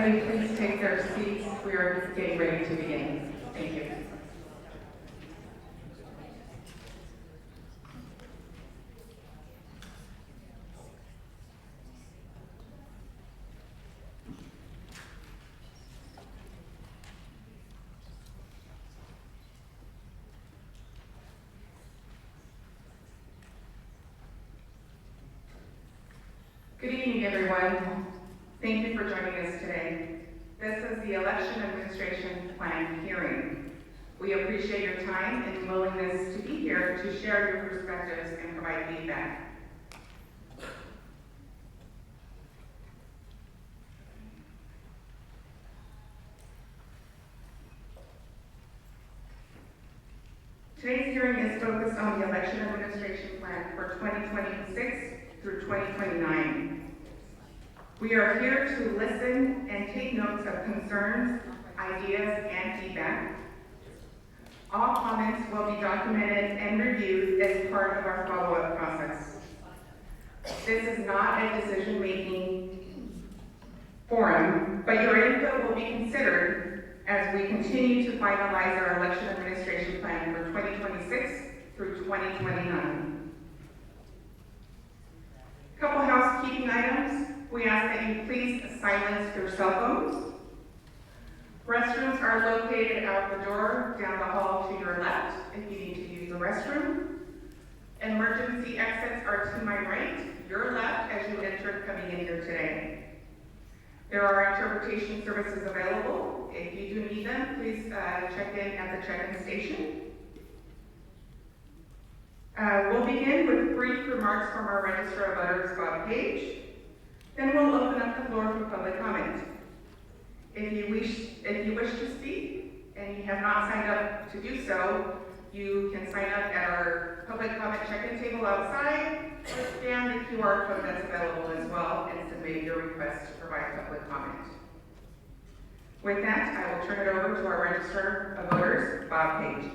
everybody please take their seats? We are getting ready to begin. Thank you. Good evening, everyone. Thank you for joining us today. This is the Election Administration Plan hearing. We appreciate your time and willingness to be here to share your perspectives and provide feedback. Today's hearing is focused on the Election Administration Plan for 2026 through 2029. We are here to listen and take notes of concerns, ideas, and feedback. All comments will be documented and reviewed as part of our follow-up process. This is not a decision-making forum, but your input will be considered as we continue to finalize our election administration plan for 2026 through 2029. Couple housekeeping items. We ask that you please silence your cell phones. Restrooms are located out the door down the hall to your left if you need to use the restroom. Emergency exits are to my right, your left as you enter coming in here today. There are interpretation services available. If you do need them, please check in at the check-in station. We'll begin with brief remarks from our Registrar of Voters, Bob Page. Then we'll open up the floor for public comment. If you wish to speak and you have not signed up to do so, you can sign up at our public comment check-in table outside, or scan the QR code that's available as well and submit your request to provide public comment. With that, I will turn it over to our Registrar of Voters, Bob Page.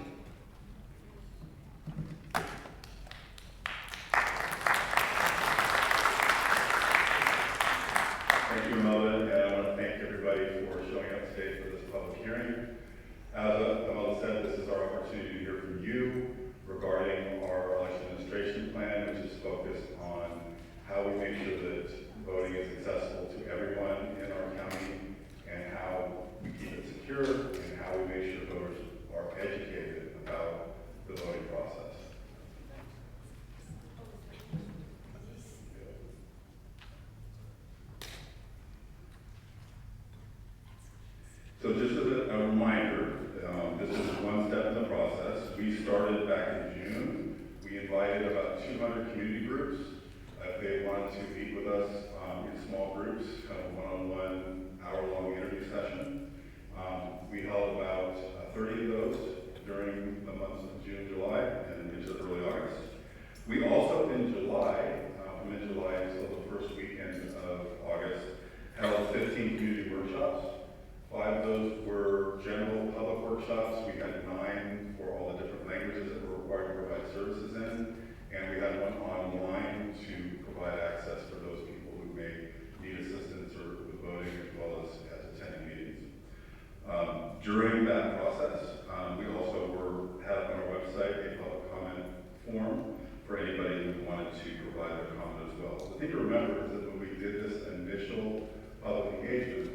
Thank you, Melvin, and I want to thank everybody for showing up today for this public hearing. As Melvin said, this is our opportunity to hear from you regarding our election administration plan, which is focused on how we make sure that voting is accessible to everyone in our county and how we keep it secure and how we make sure voters are educated about the voting process. So just as a reminder, this is one step in the process. We started back in June. We invited about 200 community groups. If they wanted to meet with us in small groups, kind of one-on-one, hour-long interview session. We held about 30 of those during the months of June, July, and into early August. We also, in July, from mid-July until the first weekend of August, held 15 community workshops. 5 of those were general public workshops. We had 9 for all the different languages that we're required to provide services in. And we had one online to provide access for those people who may need assistance or with voting as well as attending meetings. During that process, we also had on our website a public comment form for anybody who wanted to provide their comment as well. The thing to remember is that when we did this initial public engagement,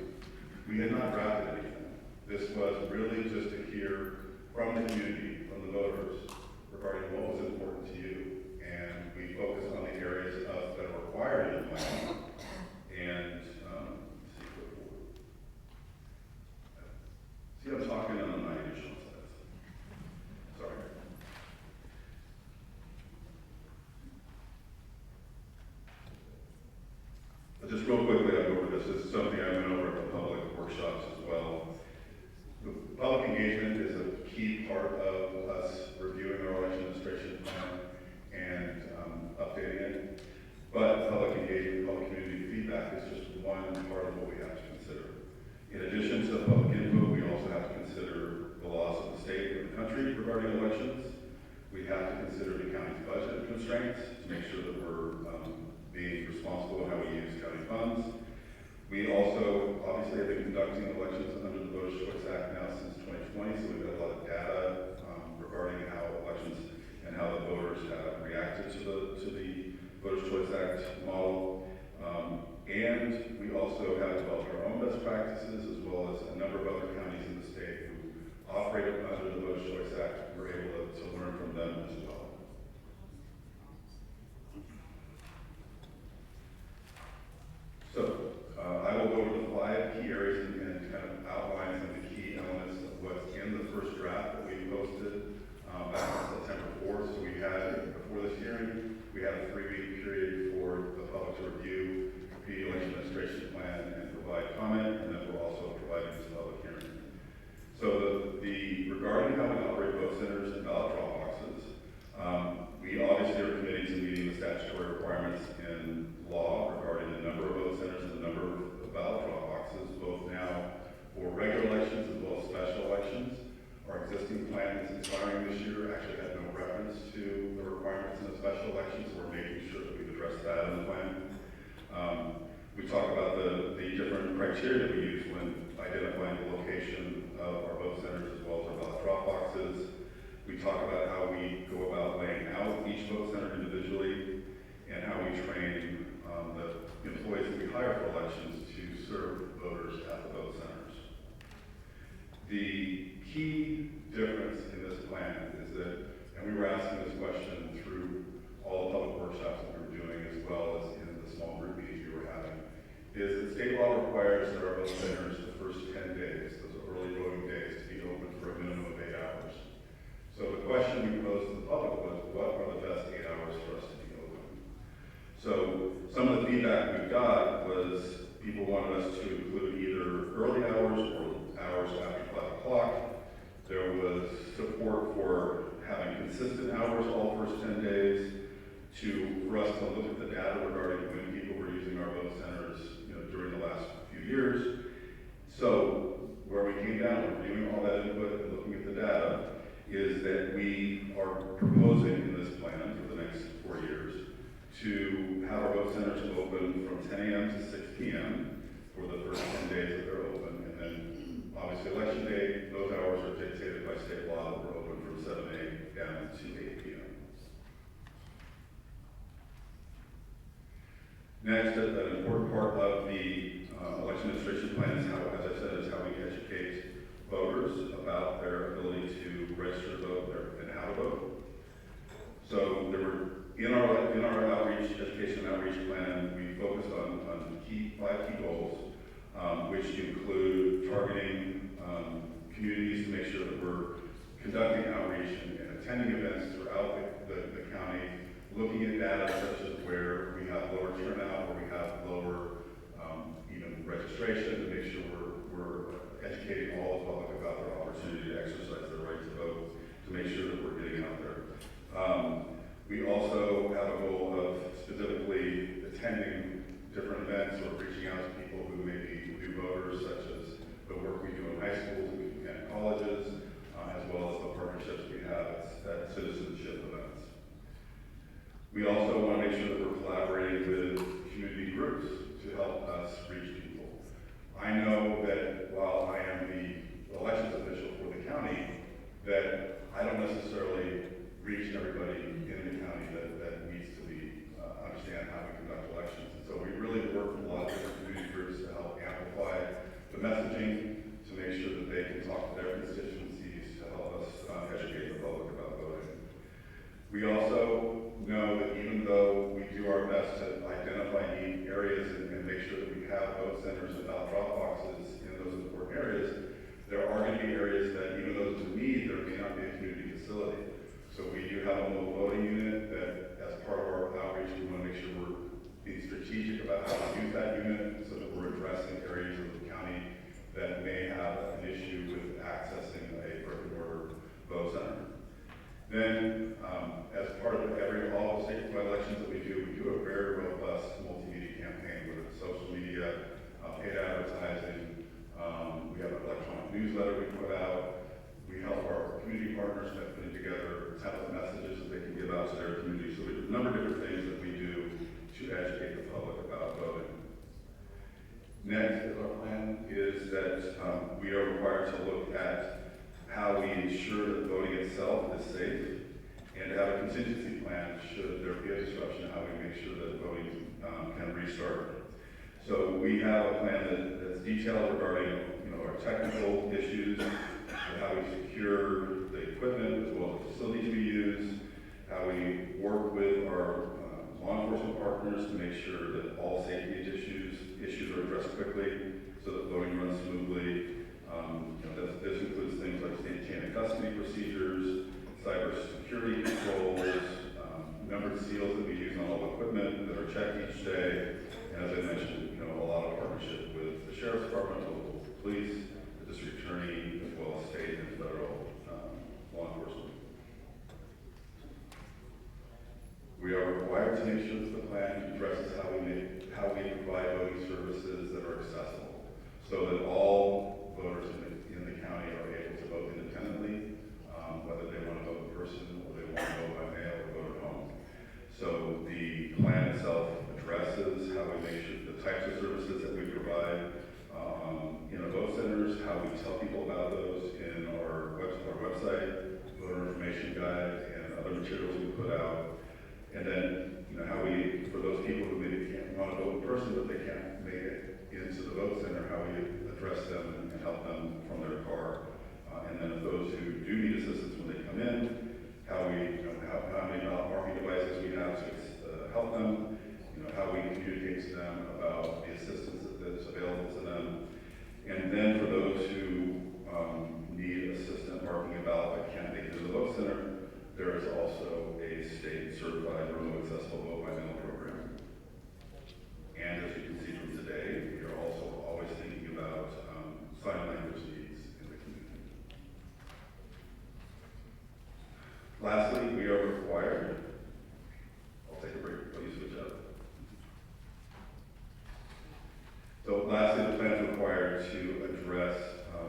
we had not drafted anything. This was really just to hear from the community, from the voters, regarding what was important to you. And we focused on the areas that are required in the plan. And see, I'm talking on my initial slides. Sorry. But just real quickly, I'll go over this. This is something I went over at the public workshops as well. The public engagement is a key part of us reviewing our election administration plan and updating it. But public engagement, public community feedback is just one part of what we have to consider. In addition to the public input, we also have to consider the laws of the state and the country regarding elections. We have to consider the county's budget constraints to make sure that we're being responsible in how we use county funds. We also obviously have to voters have reacted to the Voters' Choice Act model. And we also have developed our own best practices, as well as a number of other counties in the state who operate under the Voters' Choice Act. We're able to learn from them as well. So, I will go over the 5 key areas and kind of outline some of the key elements of what's in the first draft that we posted back on September 4th. So we had, before this hearing, we had a 3-week period for the public to review the election administration plan and provide comment, and then we're also providing this public hearing. So regarding how we operate vote centers and ballot drop boxes, we obviously are committing to meeting the statutory requirements in law regarding the number of vote centers and the number of ballot drop boxes, both now for regular elections as well as special elections. Our existing plan that's expiring this year actually had no reference to the requirements in the special elections, so we're making sure that we've addressed that in the plan. We talk about the different criteria that we use when identifying the location of our vote centers as well as our ballot drop boxes. We talk about how we go about laying out each vote center individually and how we train the employees that we hire for elections to serve voters at the vote centers. The key difference in this plan is that, and we were asking this question through all the public workshops that we were doing as well as in the small group meetings we were having, is that state law requires that our vote centers the first 10 days, those early voting days, to be open for a minimum of 8 hours. So the question we posed to the public was, what are the best 8 hours for us to be open? So some of the feedback we got was people wanted us to include either early hours or hours after 5 o'clock. There was support for having consistent hours all first 10 days, for us to look at the data regarding when people were using our vote centers, during the last few years. So where we came down, reviewing all that input and looking at the data, is that we are proposing in this plan for the next 4 years to have our vote centers open from 10 a.m. to 6 p.m. for the first 10 days that they're open, and then obviously election day, those hours are dictated by state law that we're open from 7 a.m. to 8 p.m. Next, an important part of the election administration plan is how, as I said, is how we educate voters about their ability to register to vote and how to vote. So there were, in our outreach, education and outreach plan, we focused on 5 key goals, which include targeting communities to make sure that we're conducting outreach and attending events throughout the county, looking at data such as where we have lower turnout, where we have lower registration, to make sure we're educating all the public about their opportunity to exercise their right to vote, to make sure that we're getting out there. We also have a goal of specifically attending different events or reaching out to people who may be new voters, such as the work we do in high schools and colleges, as well as the partnerships we have at citizenship events. We also want to make sure that we're collaborating with community groups to help us reach people. I know that while I am the elections official for the county, that I don't necessarily reach everybody in the county that needs to understand how we conduct elections. And so we really work with a lot of different community groups to help amplify the messaging, to make sure that they can talk to their constituencies, to help us educate the public about voting. We also know that even though we do our best to identify needy areas and make sure that we have vote centers and ballot drop boxes in those important areas, there are going to be areas that even though there's a need, there may not be a community facility. So we do have a mobile voting unit that, as part of our outreach, we want to make sure we're being strategic about how to use that unit so that we're addressing areas of the county that may have an issue with accessing a brick-and-mortar vote center. Then, as part of all the statewide elections that we do a very robust multimedia campaign with social media, paid advertising. We have an electronic newsletter we put out. We help our community partners by putting together template messages that they can give out to their community. So there's a number of different things that we do to educate the public about voting. Next is our plan is that we are required to look at how we ensure that voting itself is safe and to have a contingency plan should there be a disruption, how we make sure that voting can restart. So we have a plan that's detailed regarding our technical issues, and how we secure the equipment as well as the facilities we use, how we work with our law enforcement partners to make sure that all safety issues are addressed quickly so that voting runs smoothly. This includes things like chain of custody procedures, cyber security controls, numbered seals that we use on all equipment that are checked each day, and as I mentioned, a lot of partnership with the sheriff's department, local police, the district attorney, as well as state and federal law enforcement. We are required to make sure that the plan addresses how we provide voting services that are accessible, so that all voters in the county are able to vote independently, whether they want to vote in person or they want to vote by mail or vote at home. So the plan itself addresses how we make sure the types of services that we provide in our vote centers, how we tell people about those in our website, voter information guide, and other materials we put out. And then, how we, for those people who maybe can't want to vote in person, but they can't make it into the vote center, how we address them and help them from their car. And then those who do need assistance when they come in, how many marking devices we have to help them, how we communicate to them about the assistance that's available to them. And then for those who need assistant marking a ballot but can't make it to the vote center, there is also a state certified remote accessible vote by mail program. And as you can see from today, we are also always thinking about sign language needs in the community. Lastly, we are required, I'll take a break, please switch up. So lastly, the plan is required to address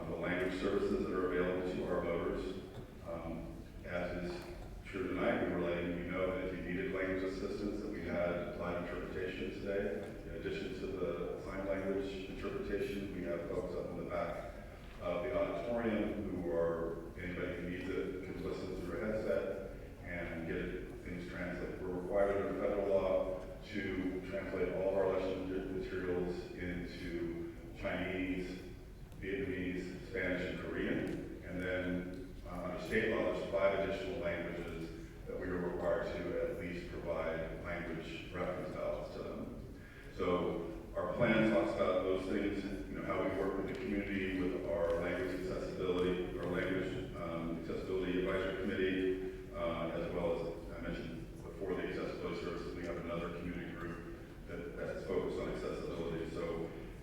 the language services that are available to our voters. As is true tonight, we were letting you know that if you needed language assistance, that we had live interpretation today. In addition to the sign language interpretation, we have folks up in the back of the auditorium who are, anybody who needs it can listen through a headset and get things translated. We're required under federal law to translate all of our election materials into Chinese, Vietnamese, Spanish, and Korean. And then under state law, there's 5 additional languages that we are required to at least provide language reference ballots to them. So our plan talks about those things, how we work with the community, with our language accessibility, our language accessibility advisory committee, as well as I mentioned before the accessibility services, we have another community group that's focused on accessibility. So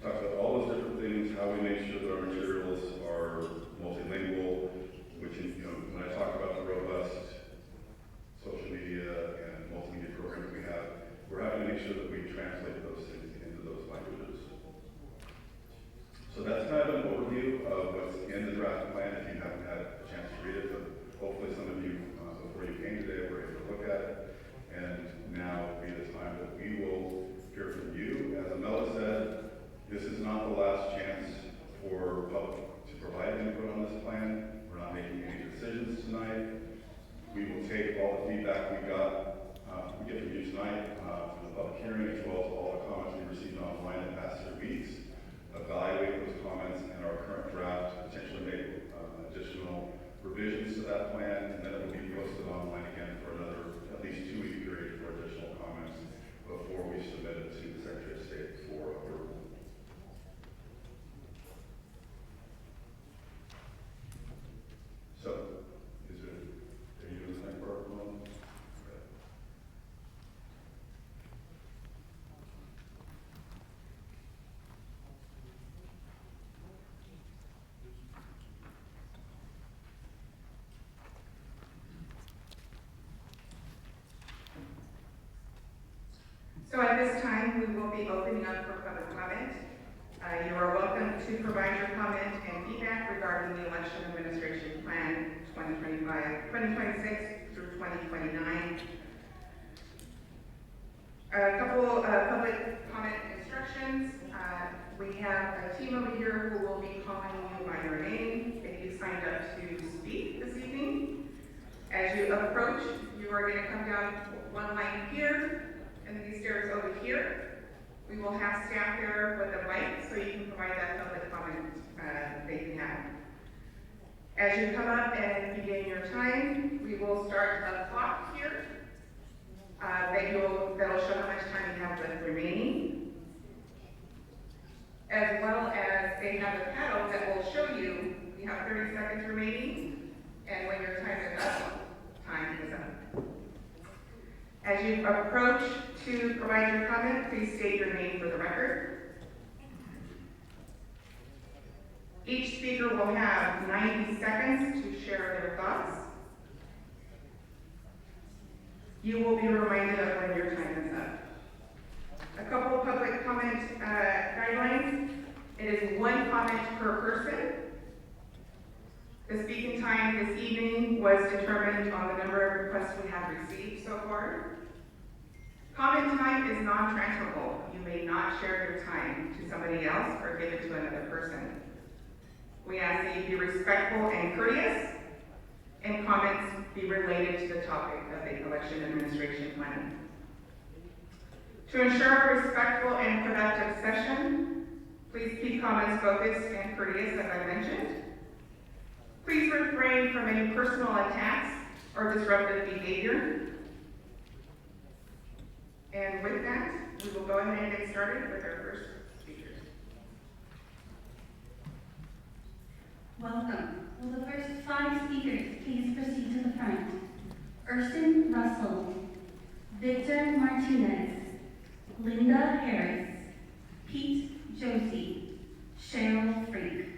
talks about all those different things, how we make sure that our materials are multilingual, which is, when I talk about the robust social media and multimedia programs we have, we're having to make sure that we translate those things into those languages. So that's kind of an overview of what's in the draft plan. If you haven't had a chance to read it, but hopefully some of you, before you came today, were able to look at it. And now will be the time that we will hear from you. As Amela said, this is not the last chance for public to provide input on this plan. We're not making any decisions tonight. We will take all the feedback we get from you tonight from the public hearing, as well as all the comments we received online in the past 3 weeks, evaluate those comments and our current draft, potentially make additional revisions to that plan, and then it will be posted online again for another at least 2-week period for additional comments before we submit it to the Secretary of State for approval. So, are you doing the thing for everyone? Okay. So at this time, we will be opening up for public comment. You are welcome to provide your comment and feedback regarding the Election Administration Plan 2026 through 2029. A couple public comment instructions. We have a team over here who will be calling you by your name if you signed up to speak this evening. As you approach, you are going to come down one line here, and then these stairs over here. We will have staff there with a mic so you can provide that public comment that you have. As you come up and begin your time, we will start a clock here that'll show how much time you have left remaining, as well as they have a paddle that will show you we have 30 seconds remaining, and when your time is up, time is up. As you approach to provide your comment, please state your name for the record. Each speaker will have 90 seconds to share their thoughts. You will be reminded of when your time is up. A couple of public comment guidelines. It is one comment per person. The speaking time this evening was determined on the number of requests we have received so far. Comment time is non-transferable. You may not share your time to somebody else or give it to another person. We ask that you be respectful and courteous, and comments be related to the topic of the election administration plan. To ensure a respectful and productive session, please keep comments focused and courteous, as I mentioned. Please refrain from any personal attacks or disruptive behavior. And with that, we will go ahead and get started with our first speakers. Welcome. Will the first 5 speakers please proceed to the front? Ersten Russell, Victor Martinez, Linda Harris, Pete Josie, Cheryl Freak.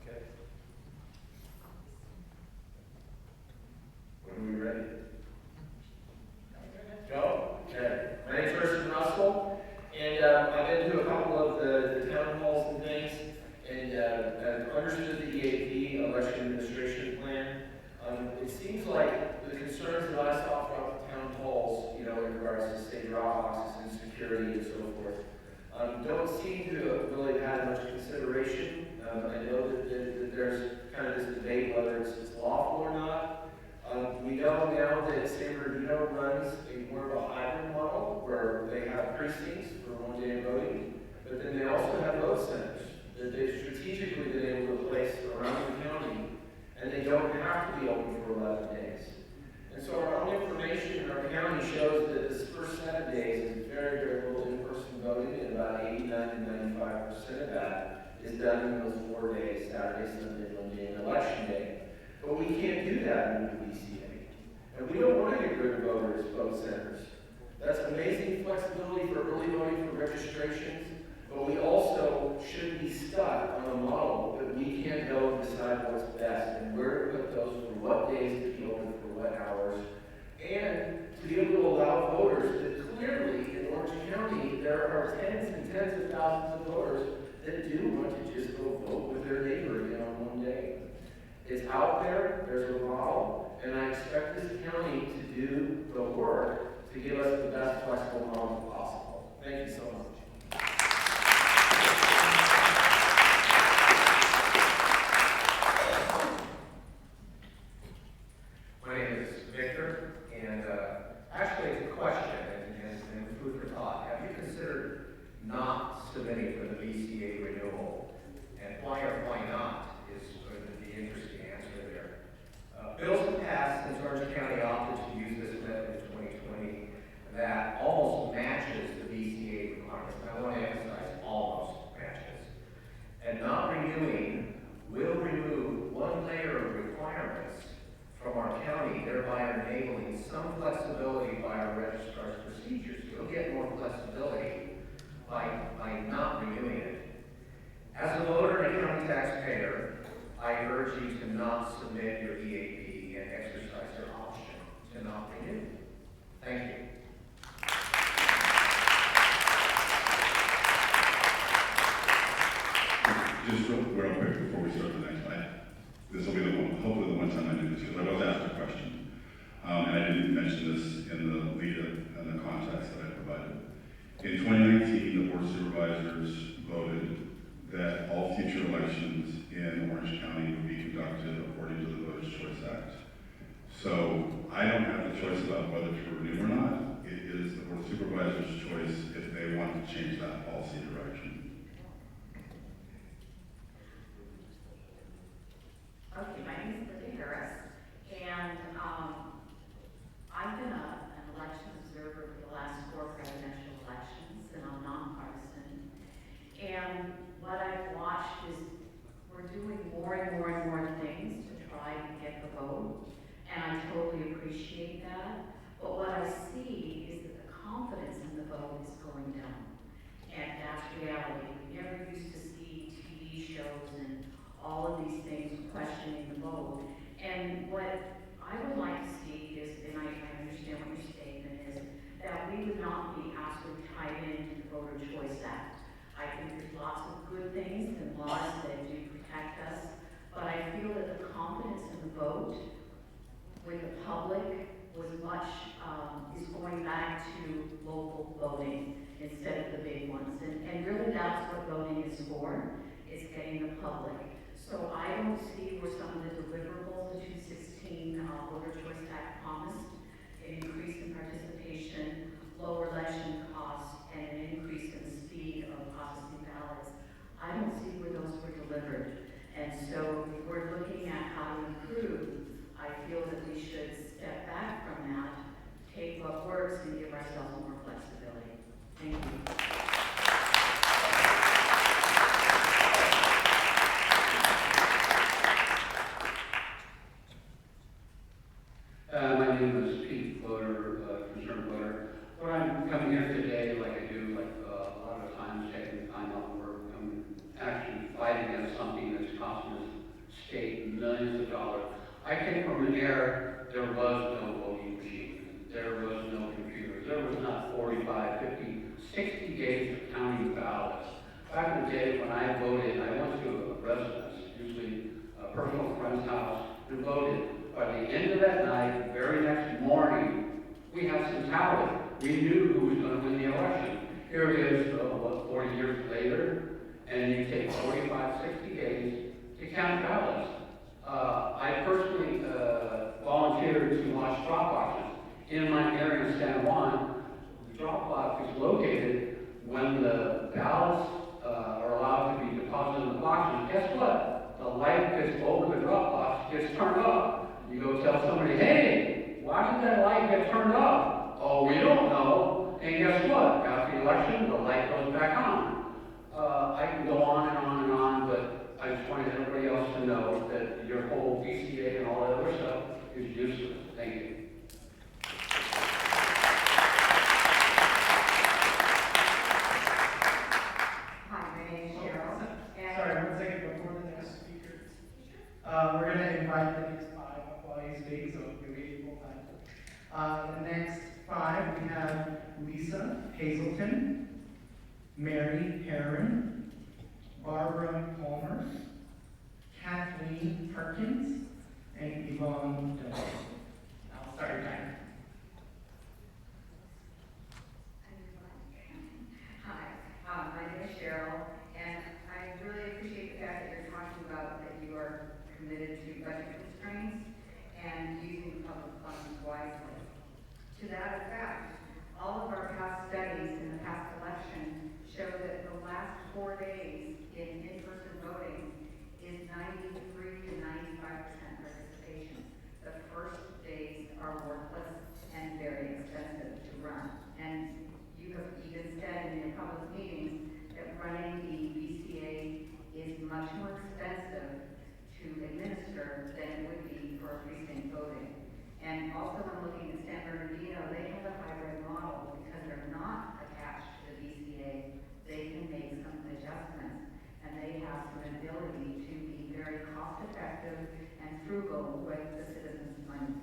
Okay. When are we ready? Go? Okay. My name is Ersten Russell, and I've been to a couple of the town halls and things, and I've understood the EAP, Election Administration Plan. It seems like the concerns that I saw throughout the town halls, in regards to state drop boxes and security and so forth, don't seem to have really had much consideration. I know that there's kind of this debate whether it's lawful or not. We know now that San Bernardino runs more of a hybrid model where they have precincts for one-day voting, but then they also have vote centers that they've strategically been able to place around the county, and they don't have to be open for 11 days. And so our own information in our county shows that this first 7 days is very, very little in-person voting, and about 89 to 95% of that is done in those 4 days, Saturday, Sunday, Monday, and Election Day. But we can't do that in the BCA. And we don't want to get rid of voters' vote centers. That's amazing flexibility for early voting for registrations, but we also shouldn't be stuck on a model that we can't go and decide what's best and where to put those for what days to be open for what hours, and to be able to allow voters that clearly in Orange County there are tens and tens of thousands of voters that do want to just go vote with their neighbor again on one day. It's out there, there's a model, and I expect this county to do the work to give us the best flexible model possible. Thank you so much. My name is Victor, and actually it's a question and food for thought. Have you considered not submitting for the BCA renewal? And why or why not is going to be interesting answer there. Bills have passed since Orange County opted to use this method in 2020 that almost matches the BCA requirements. And I want to emphasize almost matches. And not renewing will remove one layer of requirements from our county, thereby enabling some flexibility by our registrar's procedures. You'll get more flexibility by not renewing it. As a voter and a county taxpayer, I urge you to not submit your EAP and exercise your option to not renew. Thank you. Just real quick before we start the next slide. This will be hopefully the one time I do this, because I was asked a question. And I didn't mention this in the lead-up and the context that I provided. In 2019, the Board of Supervisors voted that all future elections in Orange County would be conducted according to the Voters' Choice Act. So I don't have the choice about whether to renew or not. It is the Board of Supervisors' choice if they want to change that policy direction. Okay, my name is Linda Harris, and I've been an election observer for the last 4 presidential elections, and I'm nonpartisan. And what I've watched is we're doing more and more and more things to try to get the vote, and I totally appreciate that. But what I see is that the confidence in the vote is going down, and that's reality. We never used to see TV shows and all of these things questioning the vote. And what I would like to see is, and I understand what your statement is, that we would not be absolutely tied into the Voter Choice Act. I think there's lots of good things and laws that do protect us, but I feel that the confidence in the vote with the public was much, is going back to local voting instead of the big ones. And really that's what voting is for, is getting the public. So I don't see where some of the deliverables the 2016 Voter Choice Act promised, an increase in participation, lower election costs, and an increase in the speed of processing ballots. I don't see where those were delivered. And so if we're looking at how to improve, I feel that we should step back from that, take what works, and give ourselves more flexibility. Thank you. My name is Pete, concerned voter. What I'm coming here today, like I do, a lot of times, taking time off work, I'm actually fighting against something that's costing this state millions of dollars. I came from an era, there was no voting machine, there was no computers, there was not 45, 50, 60 days of counting ballots. Back in the day when I voted, I went to a residence, usually a personal friend's house, and voted. By the end of that night, the very next morning, we had some tally. We knew who was going to win the election. Here it is, 40 years later, and you take 45, 60 days to count ballots. I personally volunteered to watch drop boxes. In my area in San Juan, the drop box is located when the ballots are allowed to be deposited in the boxes. Guess what? The light that's over the drop box gets turned off. You go tell somebody, hey, why did that light get turned off? Oh, we don't know. And guess what? After the election, the light goes back on. I can go on and on and on, but I just wanted everybody else to know that your whole VCA and all that other stuff is useless. Thank you. Hi, my name is Cheryl. And Sorry, 1 second before the next speaker. We're going to invite the next 5 while you speak, so you'll be equal time. The next 5, we have Lisa Hazelton, Mary Heron, Barbara Palmer, Kathleen Perkins, and Yvonne Dillon. I'll start your time. Hi, my name is Cheryl, and I really appreciate the fact that you're talking about that you are committed to budget constraints and using public funds wisely. To that effect, all of our past studies in the past election show that the last 4 days in in-person voting is 93 to 95% participation. The first days are worthless and very expensive to run. And you have even said in your public meetings that running the VCA is much more expensive to administer than it would be for precinct voting. And also when looking at San Bernardino, they have a hybrid model because they're not attached to the VCA. They can make some adjustments and they have some ability to be very cost effective and frugal with the citizens' money.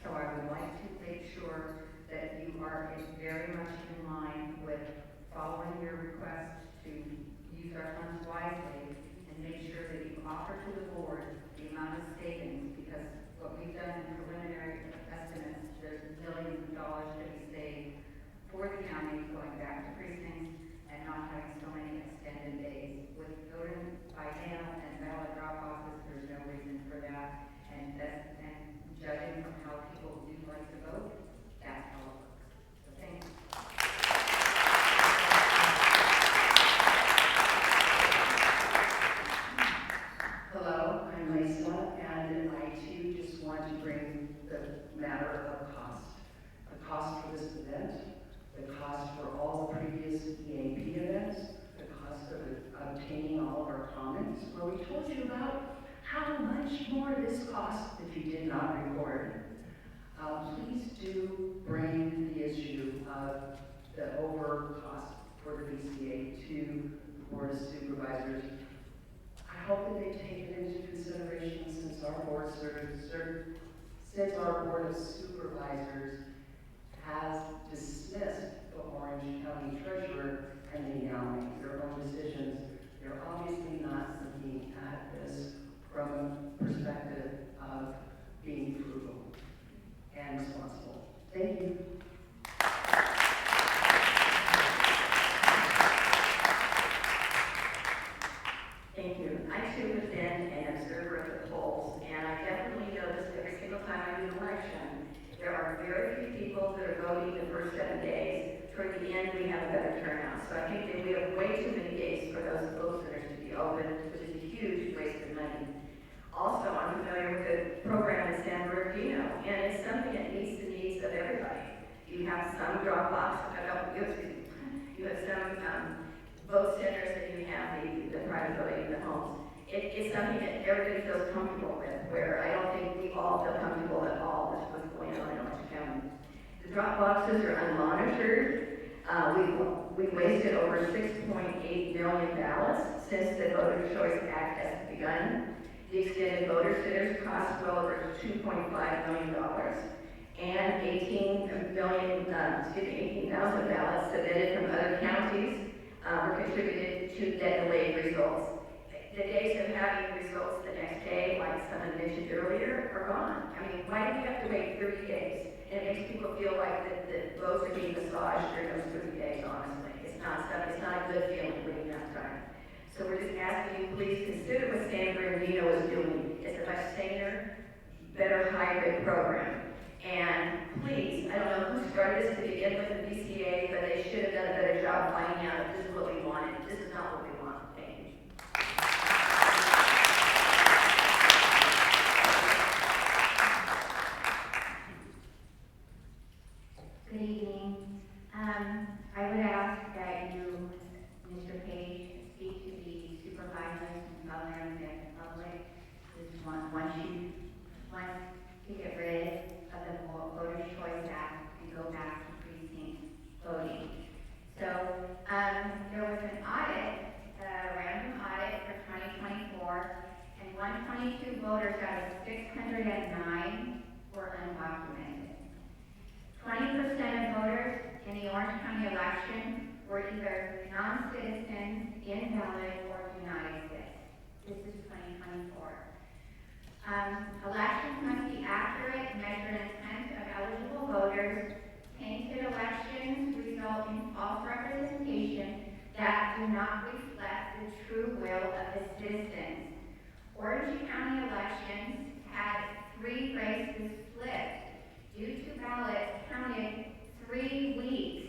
So I would like to make sure that you are very much in line with following your request to use our funds wisely and make sure that you offer to the board the amount of savings, because what we've done in preliminary estimates, there's millions of dollars to be saved for the county going back to matter of cost. The cost for this event, the cost for all the previous EAP events, the cost of obtaining all of our comments, where we told you about how much more this costs if you did not record. Please do bring the issue of the over cost for the BCA to the Board of Supervisors. I hope that they take it into consideration since our Board of Supervisors has dismissed the Orange County Treasurer and they now make their own decisions. They're obviously not looking at this from a perspective of being frugal and responsible. Thank you. Thank you. I too have been an observer of the polls, and I definitely noticed every single time I do an election, there are very few people that are voting the first 7 days. Toward the end, we have a better turnout. So I think that we have way too many days for those vote centers to be open, which is a huge waste of money. Also, I'm familiar with the program in San Bernardino, and it's something that meets the needs of everybody. You have some you have some vote centers, and you have the private voting in the homes. It's something that everybody feels comfortable with, where I don't think we all feel comfortable at all with what's going on in Orange County. The drop boxes are unmonitored. We wasted over 6.8 million ballots since the Voter Choice Act has begun. The extended voter centers cost well over $2.5 million, and 18,000 ballots submitted from other counties were contributed to that delayed results. The days of having results the next day, like someone mentioned earlier, are gone. I mean, why do we have to wait 30 days? And it makes people feel like the votes are being massaged during those 30 days, honestly. It's not a good feeling waiting that time. So we're just asking you, please consider what San Bernardino is doing. It's a much saner, better hybrid program. And please, I don't know who started this to begin with the BCA, but they should have done a better job finding out if this is what we wanted. This is not what we want. Thank you. Good evening. I would ask that you, Mr. Page, speak to the supervisors and tell them that the public just wants to get rid of the Voter Choice Act and go back to precinct voting. So there was an audit, a random audit for 2024, and 122 voters out of 609 were undocumented. 20% of voters in the Orange County election were either non-citizens, invalid, or do not exist. This is 2024. Elections must be accurate, measure intent of eligible voters. Tainted elections result in false representation that do not reflect the true will of the citizens. Orange County elections had 3 races split due to ballots counted 3 weeks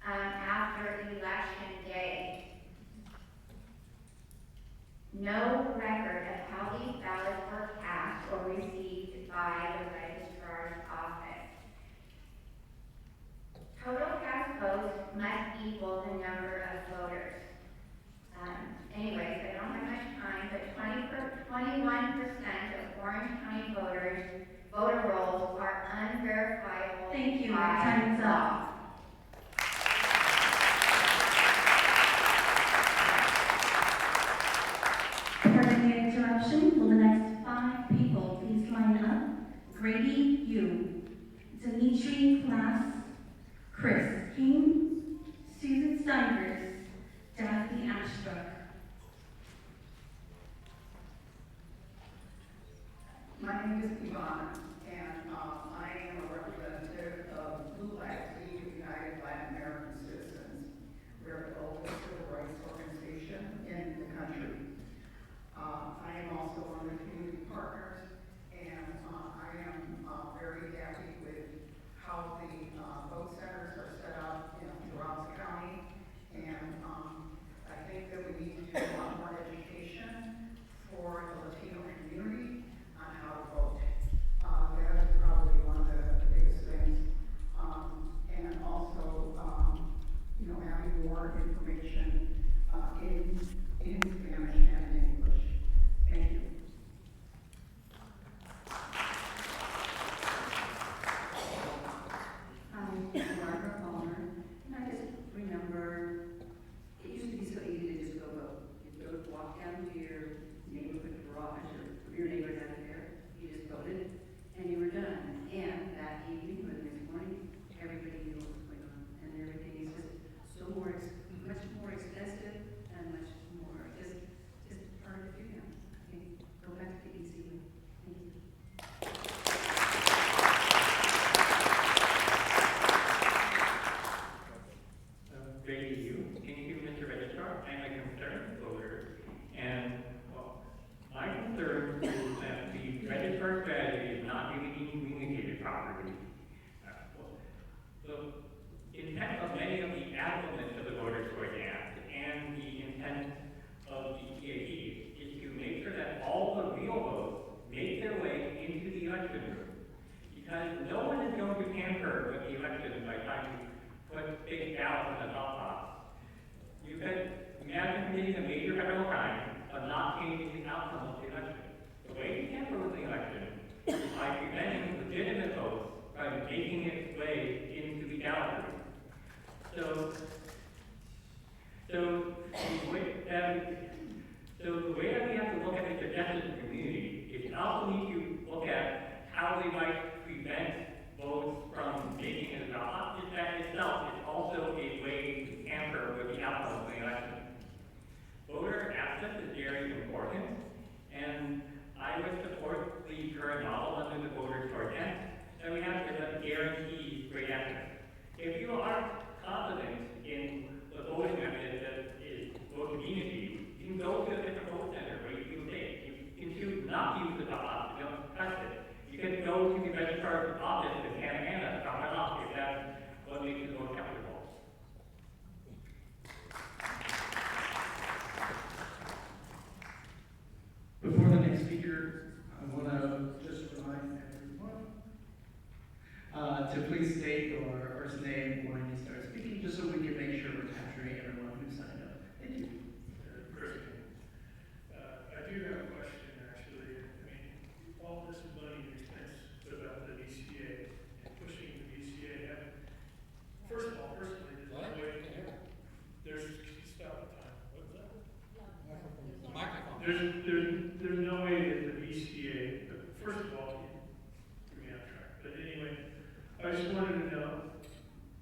after the election day. No record of how these ballots were cast or received by the Registrar's office. Total cast votes must equal the number of voters. Anyways, I don't have much time, but 21% of Orange County voter rolls are unverifiable. Thank you. by Time's law. up. Pardon the interruption. Will the next 5 people please line up? Grady Yu, Dimitri Glass, Chris King, Susan Stivers, Daphne Ashbrook. My name is Ivana, and I am a representative of Blue Light League of United Latin American Citizens. We're the oldest civil rights organization in the country. I am also one of the community partners, and I am very happy with how the vote centers are set up in the election by trying to put big ballots in the drop box. You could imagine committing a major federal crime of not changing the outcome of the election. The way you tamper with the election is by preventing legitimate votes by making its way into the ballot room. So the way that we have to look at the justice community is we also need to look at how we might prevent votes from making it about not just that itself, it's also a way to tamper with the outcome of the election. Voter access is very important, and I would support the current model under the Voter Choice Act that we have to guarantee great access. If you are confident in the voting method that is most convenient to you, you can go to a different vote center where you can take. You can choose not to use the drop box, you don't trust it. You can go to the registrar's office in Canada, drop it off if that's what makes you most comfortable. Before the next speaker, I want to just remind everyone to please state your first name when you start speaking, just so we can make sure we're capturing everyone who signed up. Thank you. I do have a question, actually. I mean, all this money and expense about the VCA and pushing the VCA. First of all, personally, there's no way. Stop the time. What's that? The microphone. There's no way that the VCA, first of all, get me off track. But anyway, I just wanted to know,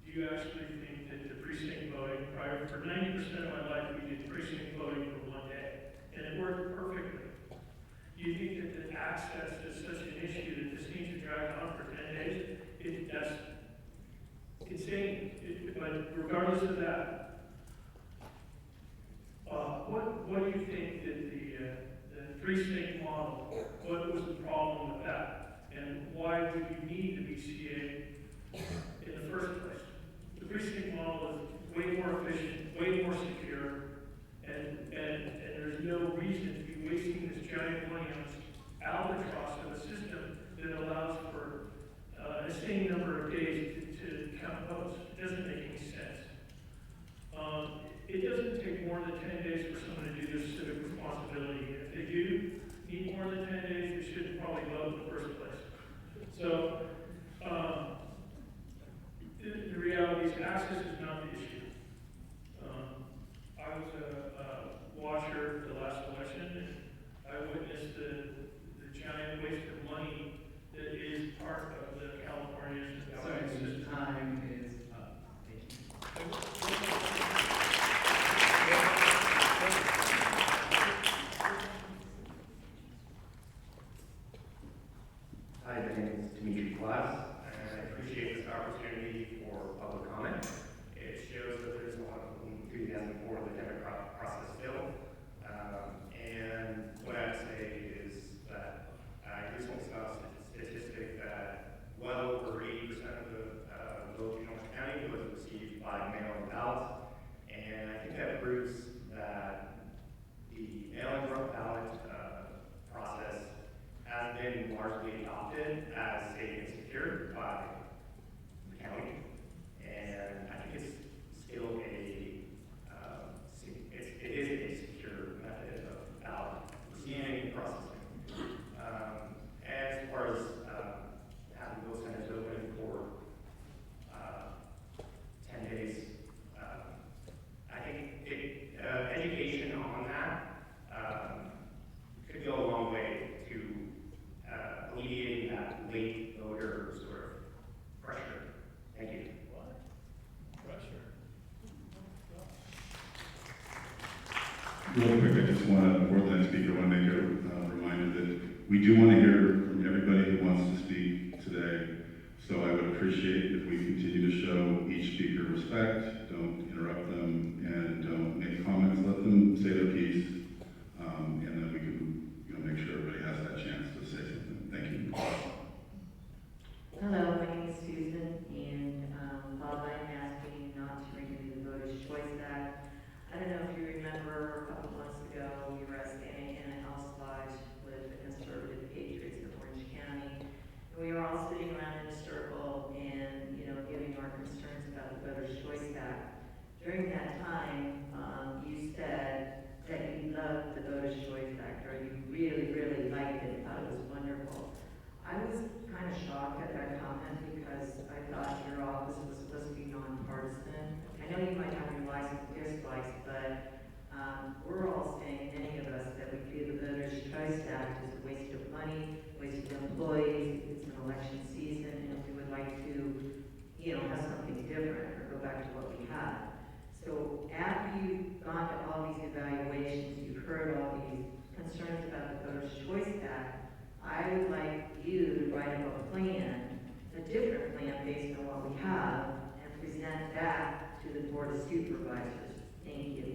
do you actually think that the precinct voting, prior for 90% of my life, we did precinct voting for one day, and it worked perfectly. Do you think that the access is such an issue that this needs to drag on for 10 days? That's insane. But regardless of that, what do you think that the precinct model, what was the problem with that? And why would you need the VCA in the first place? The precinct model is way more efficient, way more secure, and there's no reason to be wasting this giant money on this albatross of a system that allows for a same number of days to count votes. It doesn't make any sense. It doesn't take more than 10 days for someone to do their civic responsibility. If they do need more than 10 days, they shouldn't probably vote in the first place. So, the reality is access is not the issue. I was a watcher the last election, and I witnessed the giant waste of money that is part of the California's ballot system. Time is up. Thank you. Hi, my name is Dimitri Glass, and I appreciate this opportunity for public comment. It shows that there's a lot of enthusiasm for the democratic process still. And what I'd say is that I recently saw a statistic that well over 80% of the vote in Orange County was received by mail-in ballots. And I think that proves that the mail-in ballot process has been largely adopted as safe and secure by the county. And I think it's still it is a secure method of ballot receiving and processing. As far as having those centers open for 10 days, I think education on that could go a long way to alleviating that late voter sort of pressure. Thank you. What? Pressure? Real quick, I just want to, before the next speaker, I want to make a reminder that we do want to hear from everybody who wants to speak today. So I would appreciate if we continue to show each speaker respect, don't interrupt them, and don't make comments. Let them say their piece, and then we can make sure everybody has that chance to say something. Thank you. Hello, my name is Susan, and while I'm asking not to renew the Voters' Choice Act, I don't know if you remember a couple months ago, we were staying in a house lodge with the conservative patriots of Orange County. And we were all sitting around in a circle and, giving during that time, you said that you loved the Voter's Choice Act, or you really, really liked it, thought it was wonderful. I was kind of shocked at that comment because I thought your office was supposed to be nonpartisan. I know you might have your likes and dislikes, but we're all saying, many of us, that we feel the Voter's Choice Act is a waste of money, waste of employees, it's an election season, and we would like to, have something different or go back to what we had. So after you've gone to all these evaluations, you've heard all these concerns about the Voter's Choice Act, I would like you to write up a plan, a different plan based on what we have, and present that to the Board of Supervisors. Thank you.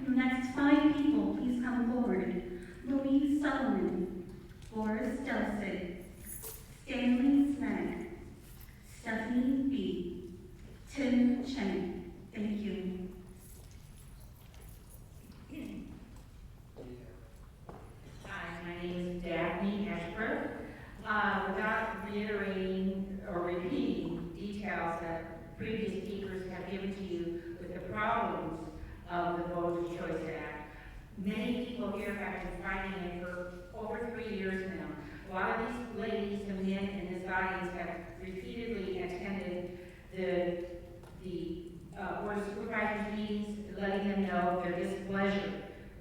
The next 5 people, please come forward. Louise Sullivan, Boris Delsig, Stanley Snag, Stephanie B., Tim Chen. Thank you. Hi, my name is Daphne Ashbrook. Without reiterating or repeating details that previous speakers have given to you with the problems of the Voter's Choice Act, many people here have been fighting it for over 3 years now. A lot of these ladies and men in this audience have repeatedly attended the Board of Supervisors meetings, letting them know their displeasure.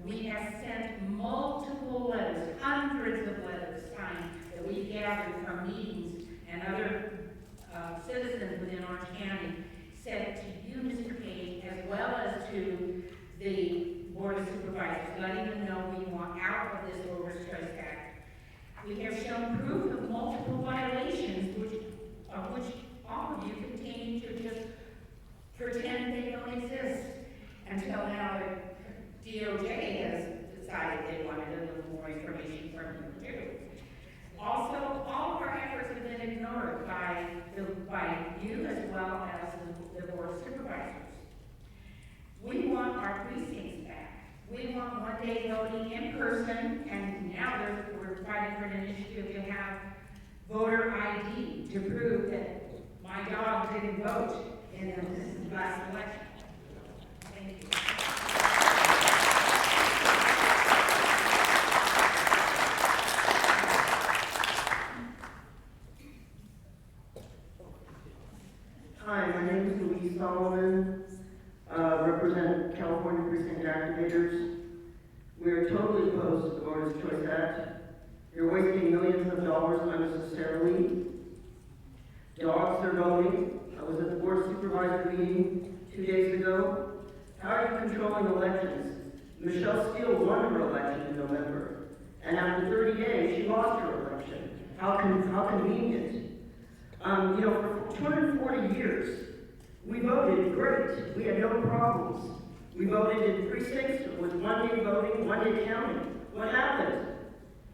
We have sent multiple letters, hundreds of letters signed that we've gathered from meetings and other citizens within Orange County, sent to you, Mr. Page, as well as to the Board of Supervisors, letting them know we want out of this Voter's Choice Act. We have shown proof of multiple violations, which all of you continue to just pretend they don't exist, until now the DOJ has decided they wanted a little more information from you too. Also, all of our efforts have been ignored by you as well as the Board of Supervisors. We want our precincts back. We want one-day voting in person, and now we're fighting for an initiative to have voter ID to prove that my dog didn't vote in the last election. Thank you. Hi, my name is Louise Solomon, represent California Precinct Activators. We are totally opposed to the Voter's Choice Act. You're wasting millions of dollars unnecessarily. Dogs are voting. I was at the Board of Supervisor meeting 2 days ago. How are you controlling elections? Michelle Steele won her election in November, and after 30 days, she lost her election. How convenient. For 240 years, we voted great. We had no problems. We voted in precincts with one-day voting, one-day counting. What happened?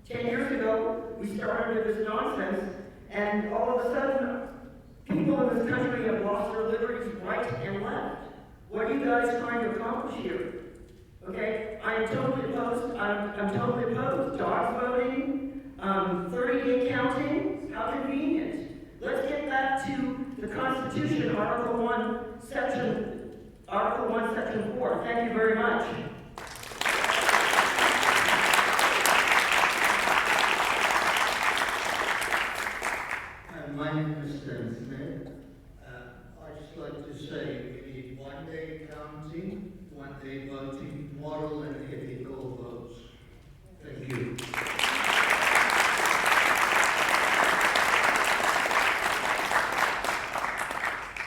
10 years ago, we started with this nonsense, and all of a sudden, people in this country have lost their liberties right and left. What are you guys trying to accomplish here? Okay, I am totally opposed. I'm totally opposed. Dogs voting, 30-day counting, how convenient. Let's get back to the Constitution, Article 1, Section 4. Thank you very much. My name is Stan Smith. I'd just like to say we need one-day counting, one-day voting, moral and ethical votes. Thank you.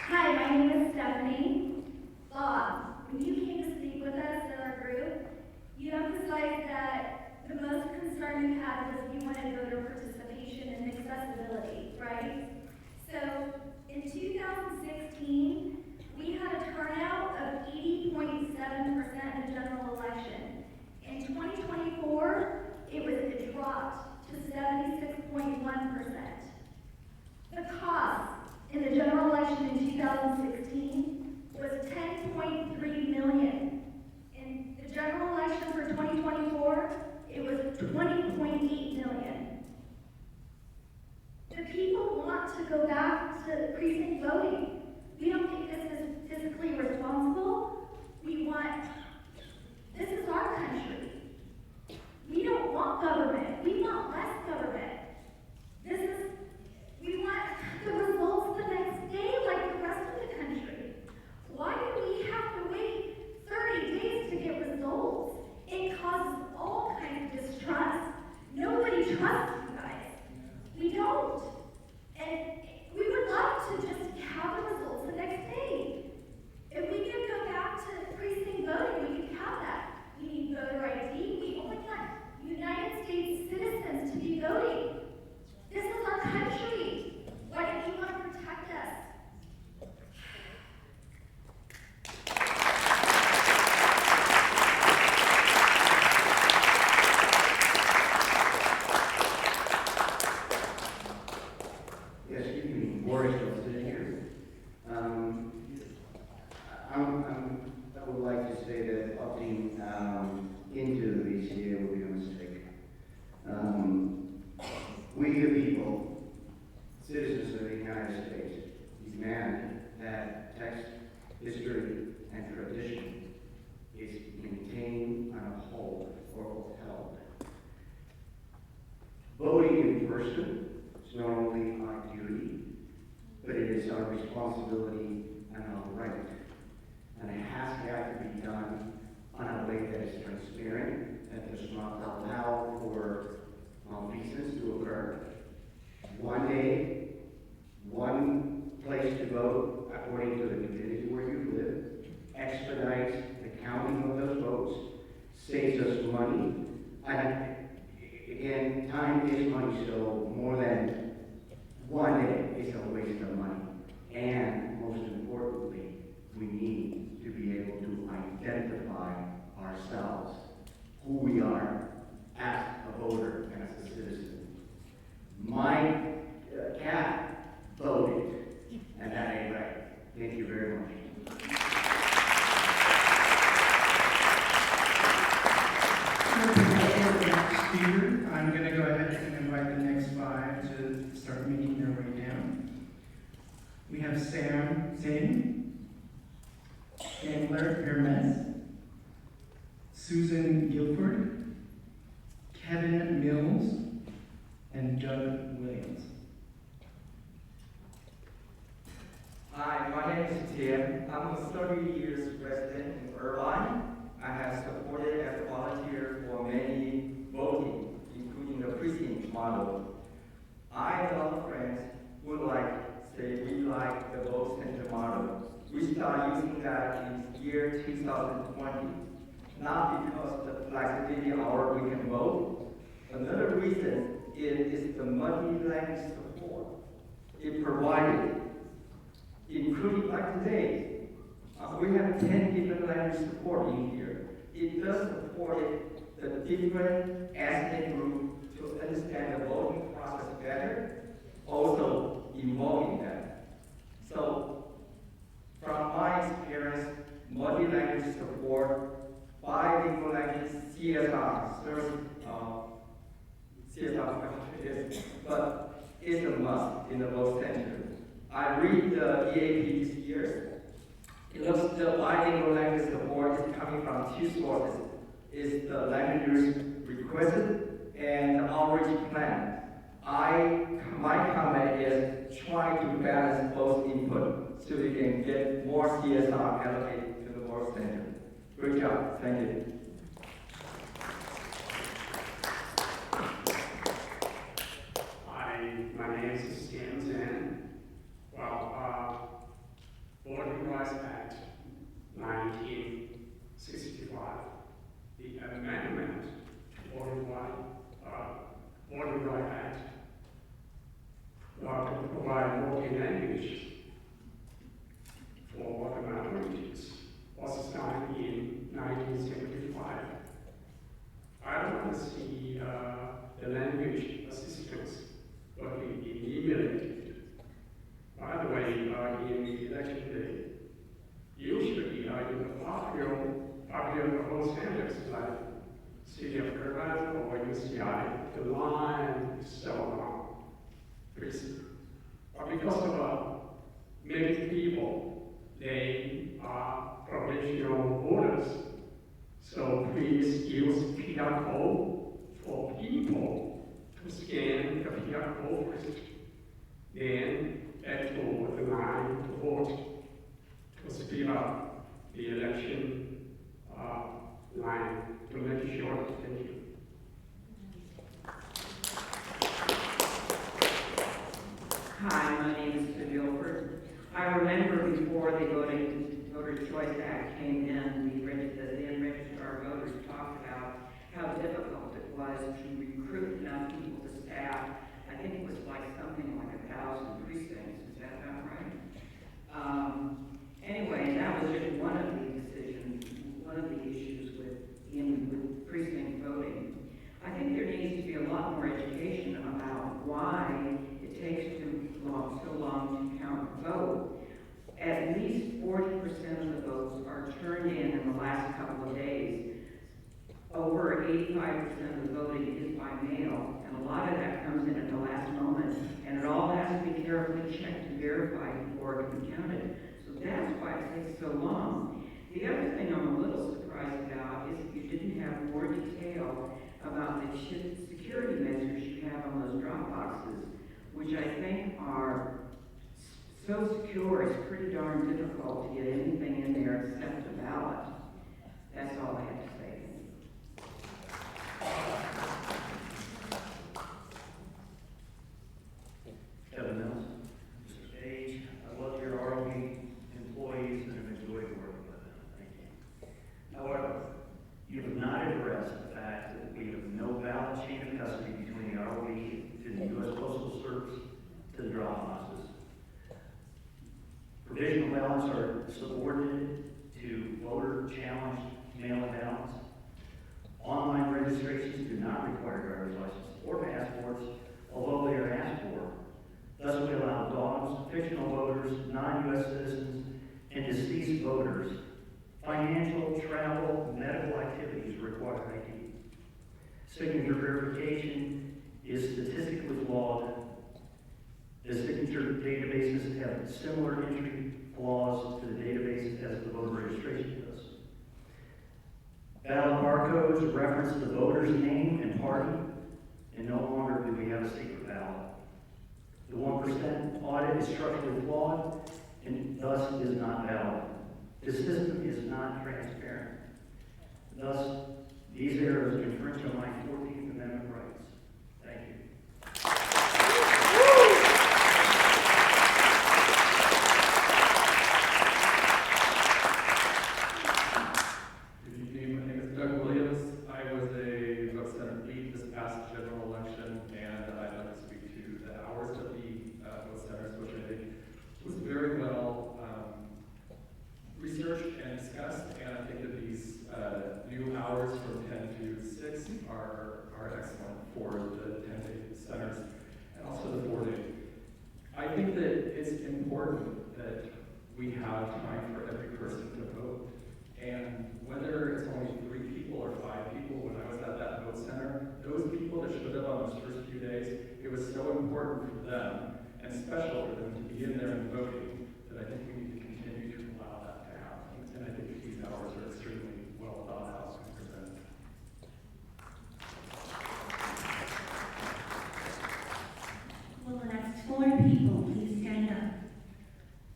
Hi, my name is Stephanie. Bob, when you came to speak with us at our responsibility and our right. And it has to have to be done on a way that is transparent, that does not allow for malfeasance to occur. One day, one place to vote according to the community where you live, expedites the counting of those votes, saves us money, and again, time is money, so more than one day is a waste of money. And most importantly, we need to be able to identify ourselves, who we are as a voter and as a citizen. My cat voted, and that ain't right. Thank you very much. Speaker, I'm going to go ahead and invite the next 5 to start making their way down. We have Sam Zane, Chandler Hermes, Susan Guilford, Kevin Mills, and Doug Williams. Hi, my name is Tim. I'm a 30 years resident in Irvine. I have supported as a volunteer for many voting, including the precinct model. I and other friends would say we like the vote center model. We started using that in year 2020, not because of the flexibility hour we can vote. Another reason is the multi-language support it provided, including like today. We have 10 different language support in here. It does support the different ethnic groups to understand the voting process better, also involving them. So, from my experience, multi-language support, bilingual language, CSR, but it's a must in the vote center. I read the EAP this year. It looks the bilingual language support is coming from 2 sources. Is the languages requested and the outreach plan. My comment is try to balance both input so we can get more CSR allocated to the vote center. Great job, thank you. Hi, my name is Stan Zan. Well, Voting Rights Act 1965, the amendment to Voting Rights Act to provide voting language for the minorities was signed in 1975. I don't want to see the language assistance be eliminated. By the way, in the election day, usually in the popular vote centers like City of Irvine or UCI, the line is so long. But because of many people, they are provincial voters. So please use QR code for people to scan the QR code first. Then add to the line to vote to speed up the election line to make sure. Thank you. Hi, my name is Sue Guilford. I remember before the Voter Choice Act came in, the Registrar voters talked about how difficult it was to recruit enough people to staff. I think it was something like 1,000 precincts. Is that about right? Anyway, that was just one of the decisions, one of the issues with precinct voting. I think there needs to be a lot more education about why it takes so long to count the vote. At least 40% of the votes are turned in the last couple of days. Over 85% of the voting is by mail, and a lot of that comes in at the last moment, and it all has to be carefully checked and verified before it can be counted. So that's why it takes so long. The other thing I'm a little surprised about is that you didn't have more detail about the security measures you have on those drop boxes, which I think are so secure, it's pretty darn difficult to get anything in there except a ballot. That's all I have to say. Kevin Mills, Mr. Page, I love your ROE employees and have enjoyed working with them. Thank you. However, you have not addressed the fact that we have no valid chain of custody between the ROE to the U.S. Postal Service to the drop boxes. Provisional ballots are subordinated to voter challenged mail-in ballots. Online registrations do not require driver's license or passports, although they are asked for. Thus, we allow dogs, fictional voters, non-U.S. citizens, and deceased voters. Financial, travel, medical activities require ID. Signature verification is statistically flawed. The signature databases have similar entry flaws to the database as the voter registration does. Ballot barcodes reference the voter's name and party, and no longer do we have a secret ballot. The 1% audit is structurally flawed and thus is not valid. The system is not transparent. Thus, these errors infringe on my 14th Amendment rights. Thank you. Good evening, my name is Doug Williams. I was a vote center lead this past general election, and I'd like to speak to the hours of the vote centers, which I think was very well researched and discussed, and I think that these new hours from 10 to 6 are excellent for the 10-day centers and also the 4-day. I think that it's important that we have time for every person to vote, and whether it's only 3 people or 5 people, when I was at that vote center, those people that showed up on those first few days, it was so important for them and special for them to be in there and voting that I think we need to continue to allow that to happen. And I think these hours are extremely well thought out and presented. Will the next 4 people please stand up?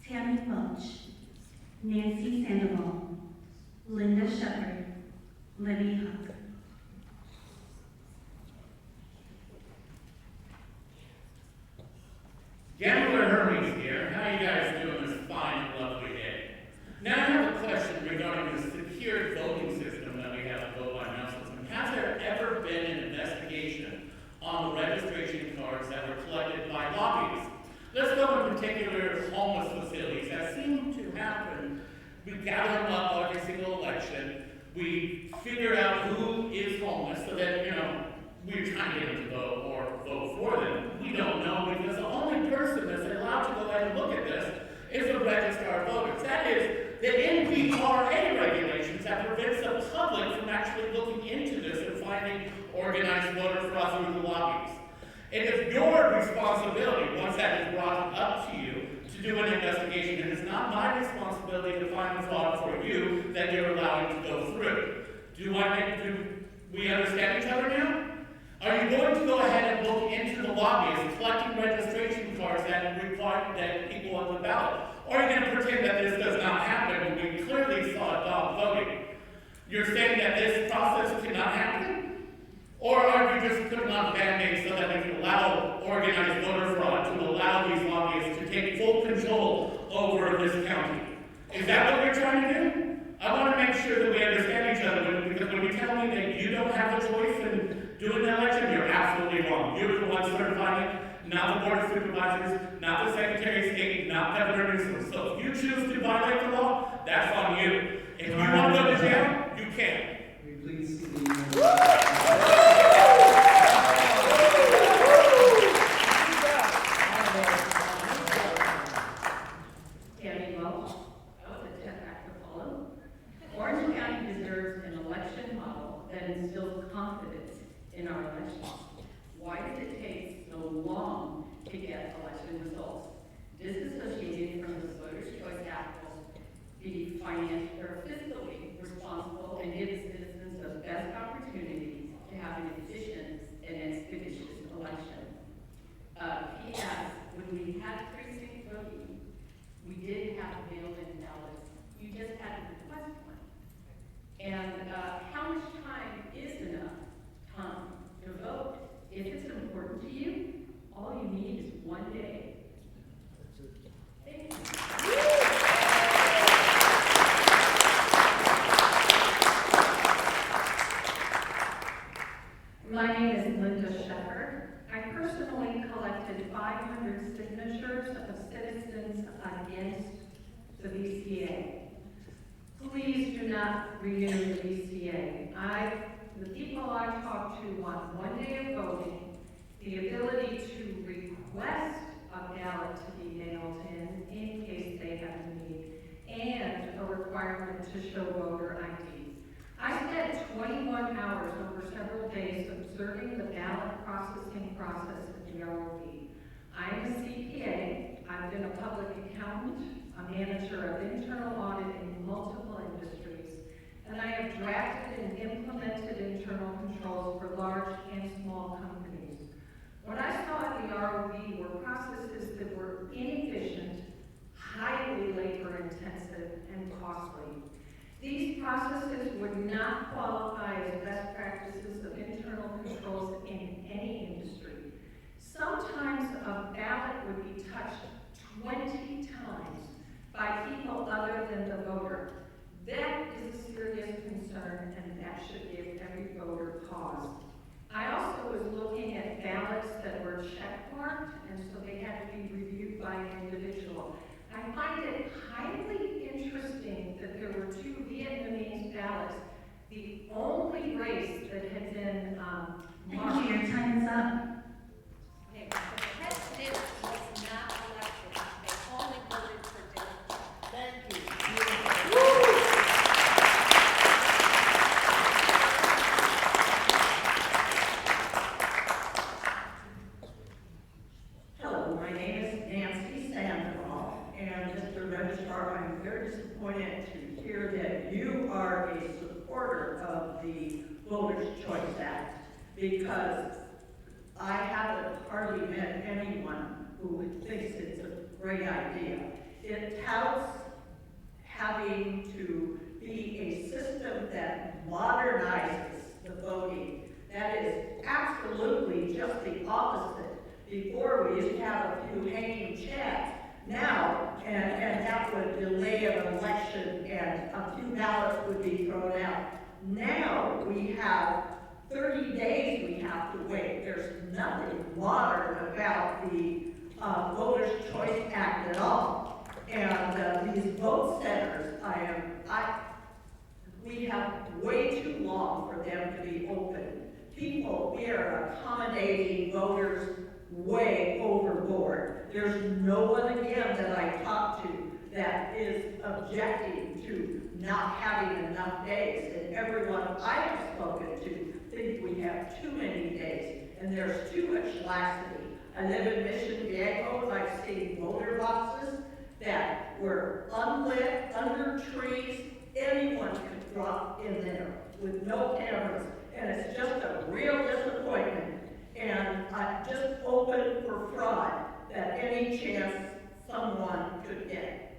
Tammy Welch, Nancy Sandoval, Linda Shepard, Libby Huck. Gambler Hermes here. How you guys doing this fine and lovely day? Now I have a question regarding the secure voting system that we have at Vote by Mail system. Has there ever been an investigation on the registration cards that were collected by lobbyists? Let's go in particular homeless facilities that seem to happen. We gather them up every single election. We figure out who is homeless so that, we're trying to get them to vote or vote for them. We don't know because the only person that's allowed to go ahead and look at this is the Registrar of Voters. That is the NPRA regulations that prevents the public from actually looking into this and finding organized voter fraud through the lobbies. It is your responsibility, once that is brought up to you, to do an investigation. It is not my responsibility to find the fraud for you that you're allowing to go through. Do we understand each other now? Are you going to go ahead and look into the lobbyists collecting registration cards that require that people on the ballot? Or are you going to pretend that this does not happen when we clearly saw dog voting? You're saying that this process cannot happen? Or are you just putting on band-aids so that we can allow organized voter fraud, to allow these lobbyists to take full control over this county? Is that what you're trying to do? I want to make sure that we understand each other, because when you tell me that you don't have a choice in doing the election, you're absolutely wrong. You're the one certifying it, not the Board of Supervisors, not the Secretary of State, not Governor Newsom. So if you choose to violate the law, that's on you. If you want to go to jail, you can. Will you please see Tammy Welch, the 10th Act of Follow. Orange County deserves an election model that instills confidence in our elections. Why did it take so long to get election results? Disassociated from the Voters' Choice Act will be financially or fiscally responsible and give citizens the best opportunity to have an efficient and expeditious election. P.S. When we had precinct voting, My name is Linda Shepherd. I personally collected 500 signatures of citizens against the VCA. Please do not renew the VCA. The people I talked to want 1 day of voting, the ability to request a ballot to be mailed in case they have a need, and a requirement to show voter IDs. I spent 21 hours over several days observing the ballot processing process at the ROV. I'm a CPA, I've been a public accountant, a manager of internal audit in multiple industries, and I have drafted and implemented internal controls for large and small companies. What I saw at the ROV were processes that were inefficient, highly labor intensive, and costly. These processes would not qualify as best practices of internal controls in any industry. Sometimes a ballot would be touched 20 times by people other than the voter. That is a serious concern, and that should give every voter pause. I also was looking at ballots that were checkmarked, and so they had to be reviewed by an individual. I find it highly interesting that there were 2 Vietnamese ballots, the only race that had been marked. Thank you, your time is up. Okay, the president was not elected. They only voted for Democrats. Thank you. Hello, my name is Nancy Sandoval, and Mr. Registrar, I'm very disappointed to hear that you are a supporter of the Voters' Choice Act, because I haven't hardly met anyone who thinks it's a great idea. It touts having to be a system that modernizes the voting. That is absolutely just the opposite. Before, we used to have a few hanging chads. Now, and that would delay an election, and a few ballots would be thrown out. Now, we have 30 days we have to wait. There's nothing modern about the Voters' Choice Act at all. And these vote centers, we have way too long for them to be open. People, we are accommodating voters way overboard. There's no one, again, that I talk to that is objecting to not having enough days. And everyone I have spoken to think we have too many days, and there's too much laxity. I live in Mission Viejo, and I've seen voter boxes that were unlit, under trees. Anyone could drop in there with no cameras, and it's just a real disappointment. And just open for fraud that any chance someone could get.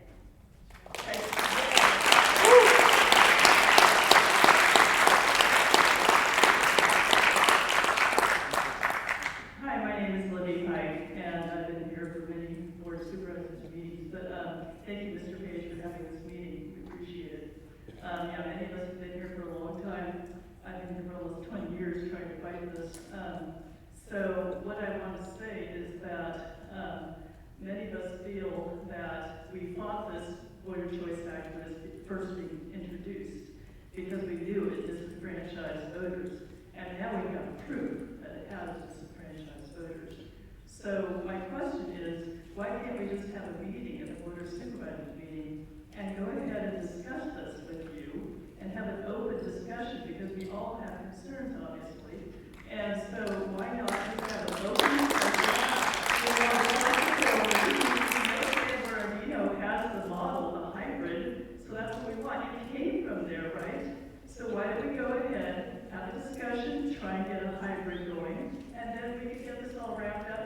Hi, my name is Libby Pike, and I've been here for many board of supervisors meetings. But thank you, Mr. Page, for having this meeting. We appreciate it. Yeah, many of us have been here for a long time. I've been here for almost 20 years trying to fight this. So what I want to say is that many of us feel that we fought this Voter Choice Act when it first being introduced because we knew it disenfranchised voters. And now we have proof that it has disenfranchised voters. So my question is, why can't we just have a meeting at the Board of Supervisors meeting and go ahead and discuss this with you and have an open discussion, because we all have concerns, obviously. And so why not just have a open Bernardino has the model, the hybrid, so that's what we want. It came from there, right? So why don't we go ahead, have a discussion, try and get a hybrid going, and then we can get this all wrapped up